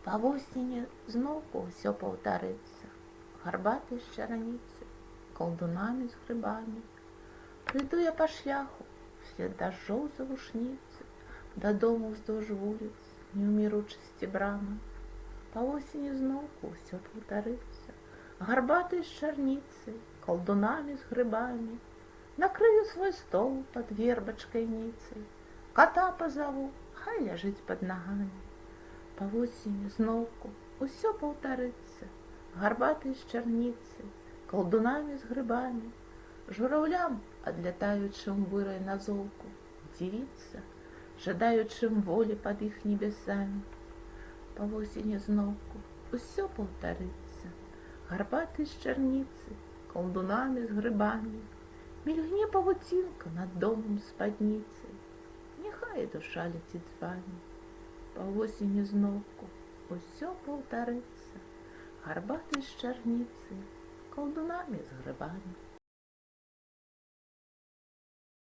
Па восені зноўку ўсё паўтарыцца. Гарбаты з чараніцы, калдунамі з грыбамі. Прыйду я па шляху, вслед дажджоў завушніцы, дадому ўздоўж вуліц, не ўміручасці брамы. Па восені зноўку ўсё паўтарыцца. Гарбаты з чарніцы, калдунамі з грыбамі. Накрыю свой стол пад вербачкай ніцай, кота пазаву, хай ляжыць пад нагамі. Па восені зноўку ўсё паўтарыцца. Гарбаты з чарніцы, калдунамі з грыбамі. Жураўлям, адлятаючым вырай на золку, дзівіцца, жадаючым волі пад іх небесамі. Па восені зноўку ўсё паўтарыцца. Гарбаты з чарніцы, калдунамі з грыбамі. Мільгне павуцінка над домам спадніцай, няхай душа ляціць з вамі. Па восені зноўку ўсё паўтарыцца. Гарбаты з чарніцы, калдунамі з грыбамі.